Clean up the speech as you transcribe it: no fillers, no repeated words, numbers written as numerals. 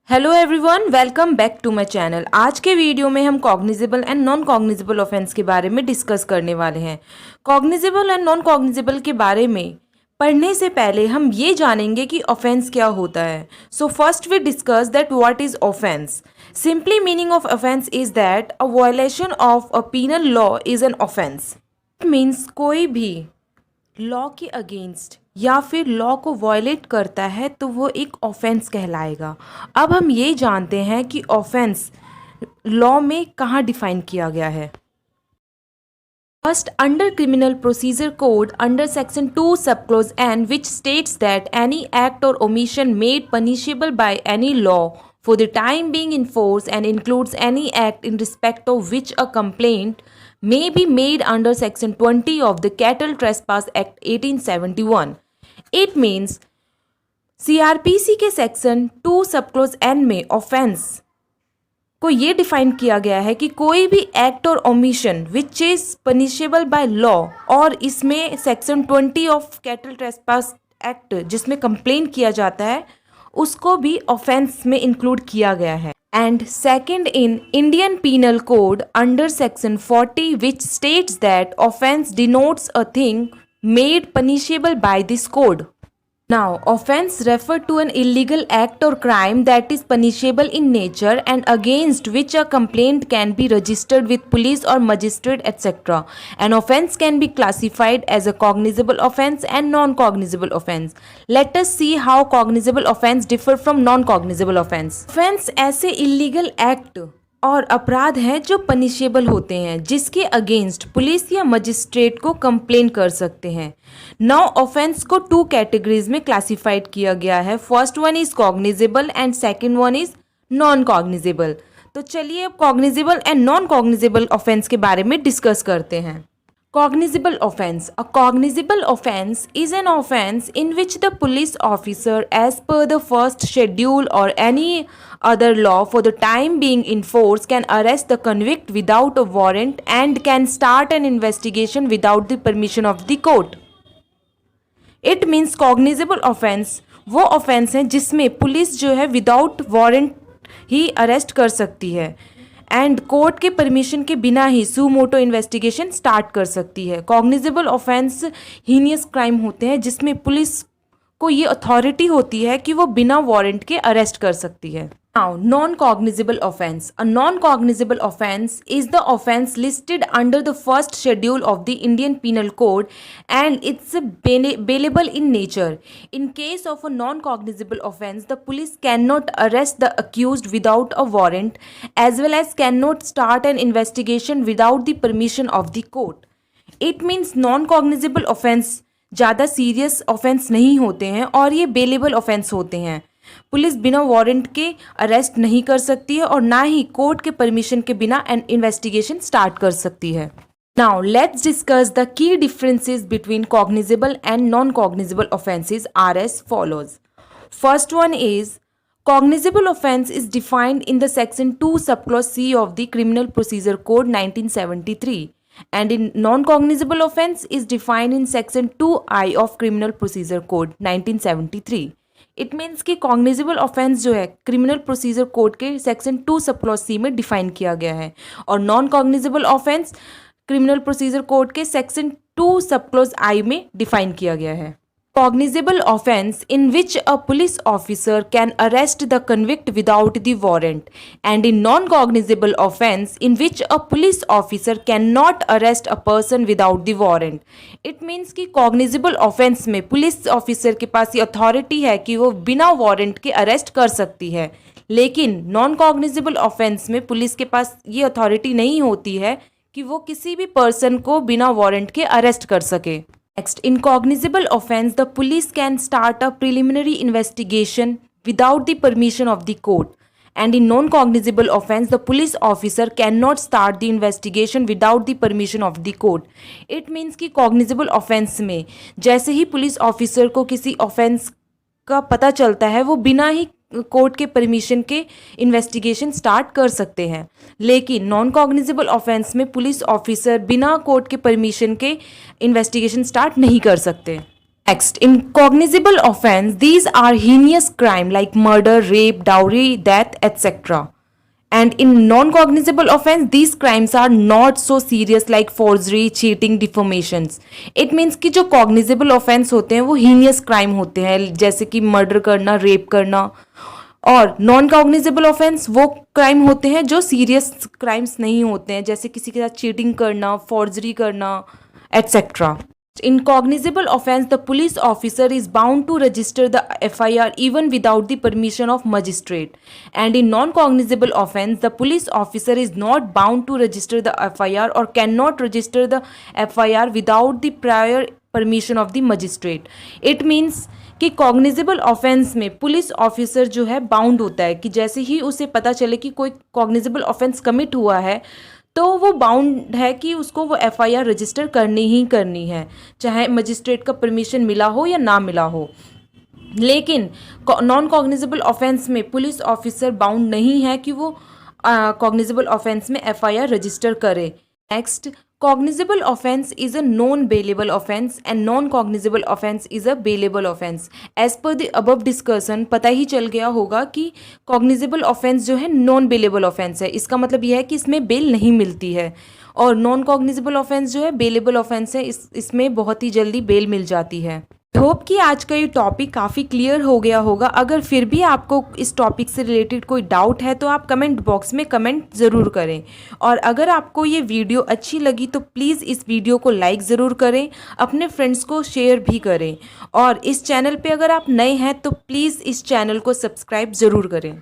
Hello everyone, welcome back to my channel. आज के video में हम cognizable and non cognizable offence के बारे में डिस्कस करने वाले हैं। कॉग्निजेबल एंड नॉन कॉग्निजेबल के बारे में पढ़ने से पहले हम ये जानेंगे कि ऑफेंस क्या होता है। So first we discuss that what is offence. Simply meaning of offence is that a violation of a penal law is an offence. It means कोई भी लॉ के अगेंस्ट या फिर लॉ को वायलेट करता है तो वो एक ऑफेंस कहलाएगा। अब हम ये जानते हैं कि ऑफेंस लॉ में कहाँ डिफाइन किया गया है। First, under criminal procedure code under section 2 sub clause N which states that any act और omission made punishable by any law for the time being in force and includes any act in respect of which a complaint may be made under section 20 of the Cattle Trespass Act 1871. It means CrPC के section 2 sub clause N में offence को ये define किया गया है कि कोई भी एक्ट और omission which is punishable by law, और इसमें section 20 of cattle trespass act जिसमें कंप्लेन किया जाता है उसको भी ऑफेंस में इंक्लूड किया गया है। And second, in Indian penal code under section 40 which states that offence denotes a thing made punishable by this code. Now, offense refer to an illegal act or crime that is punishable in nature and against which a complaint can be registered with police or magistrate, etc. An offense can be classified as a cognizable offense and non-cognizable offense. Let us see how cognizable offense differ from non-cognizable offense. Offense ऐसे illegal act और अपराध हैं जो punishable होते हैं, जिसके against police या magistrate को कंप्लेन कर सकते हैं। नाउ ऑफेंस को 2 कैटेगरीज में क्लासिफाइड किया गया है। First one is cognizable and second one is non cognizable. तो चलिए अब cognizable and non cognizable offence के बारे में डिस्कस करते हैं। Cognizable offense. A cognizable offense is an offense in which the police officer, as per the first schedule or any other law for the time being in force, can arrest the convict without a warrant and can start an investigation without the permission of the court. It means cognizable offense वो offense है जिसमें police जो है without warrant ही arrest कर सकती है and court के permission के बिना ही सू मोटो इन्वेस्टिगेशन स्टार्ट कर सकती है। कॉग्निजेबल ऑफेंस हीनियस क्राइम होते हैं जिसमें पुलिस को ये अथॉरिटी होती है कि वो बिना वारंट के अरेस्ट कर सकती है। Now, non cognizable offence. A non cognizable offence is the offence listed under the first schedule of the Indian penal code and it's bailable in nature. In case of a non-cognizable offense, the police cannot arrest the accused without a warrant, as well as cannot start an investigation without the permission of the court. It means non-cognizable offense ज़्यादा serious offence नहीं होते हैं और ये bailable offence होते हैं। Police बिना warrant के अरेस्ट नहीं कर सकती है और ना ही कोर्ट के परमिशन के बिना एन इन्वेस्टिगेशन स्टार्ट कर सकती है। Now, let's discuss the key differences between cognizable and non-cognizable offenses are as follows. First one is, cognizable offense is defined in the section 2 subclause C of the Criminal Procedure Code 1973 and in non-cognizable offense is defined in section 2I of Criminal Procedure Code 1973. It means कि cognizable offence जो है criminal procedure code के section 2 sub clause C में define किया गया है और non cognizable offence criminal procedure code के सेक्शन 2 सब क्लॉज आई में डिफाइन किया गया है। Cognizable offense in which a police officer can arrest the convict without the warrant, and in non-cognizable offense in which a police officer cannot arrest a person without the warrant. It means कि cognizable offense में police officer के पास ये authority है कि वो बिना warrant के arrest कर सकती है, लेकिन नॉन कॉग्निजेबल ऑफेंस में पुलिस के पास ये अथॉरिटी नहीं होती है कि वो किसी भी पर्सन को बिना वारंट के अरेस्ट कर सके। Next, in cognizable offense, the police can start a preliminary investigation without the permission of the court. And in non-cognizable offense, the police officer cannot start the investigation without the permission of the court. It means कि cognizable offense में जैसे ही police officer को किसी offense का पता चलता है वो बिना ही कोर्ट के परमिशन के इन्वेस्टिगेशन स्टार्ट कर सकते हैं, लेकिन नॉन कॉग्निजेबल ऑफेंस में पुलिस ऑफिसर बिना कोर्ट के परमिशन के इन्वेस्टिगेशन स्टार्ट नहीं कर सकते। Next, in cognizable offense, these are heinous crime like murder, rape, dowry, death, etc. And in non-cognizable offense, these crimes are not so serious like forgery, cheating, defamations. It means कि जो cognizable offense होते हैं वो heinous crime होते हैं, जैसे कि murder करना, rape करना. और नॉन कॉग्निजेबल ऑफेंस वो क्राइम होते हैं जो सीरियस क्राइम्स नहीं होते हैं, जैसे किसी के साथ चीटिंग करना, फॉर्जरी करना, etcetera. In cognizable offense, the police officer is bound to register the FIR even without the permission of magistrate. And in non-cognizable offense, the police officer is not bound to register the FIR or cannot register the FIR without the prior permission of the magistrate. It means कि cognizable offence में police officer जो है bound होता है कि जैसे ही उसे पता चले कि कोई कॉग्निजेबल ऑफेंस कमिट हुआ है तो वो बाउंड है कि उसको वो एफआईआर रजिस्टर करनी ही करनी है, चाहे मजिस्ट्रेट का परमिशन मिला हो या ना मिला हो. लेकिन नॉन कॉग्निजेबल ऑफेंस में पुलिस ऑफिसर बाउंड नहीं है कि वो कॉग्निजेबल ऑफेंस में एफआईआर रजिस्टर करे. Next, cognizable offense is a non-bailable offense and non-cognizable offense is a bailable offense. As per the above discussion, पता ही चल गया होगा कि cognizable offense जो है non-bailable offense है. इसका मतलब यह है कि इसमें बेल नहीं मिलती है, और non-cognizable offense जो है bailable offense है, इसमें बहुत ही जल्दी बेल मिल जाती है. होप कि आज का ये टॉपिक काफ़ी क्लियर हो गया होगा. अगर फिर भी आपको इस टॉपिक से रिलेटेड कोई डाउट है तो आप कमेंट बॉक्स में कमेंट ज़रूर करें. और अगर आपको ये वीडियो अच्छी लगी तो प्लीज़ इस वीडियो को लाइक ज़रूर करें, अपने फ्रेंड्स को शेयर भी करें. और इस चैनल पे अगर आप नए हैं तो प्लीज़ इस चैनल को सब्सक्राइब ज़रूर करें.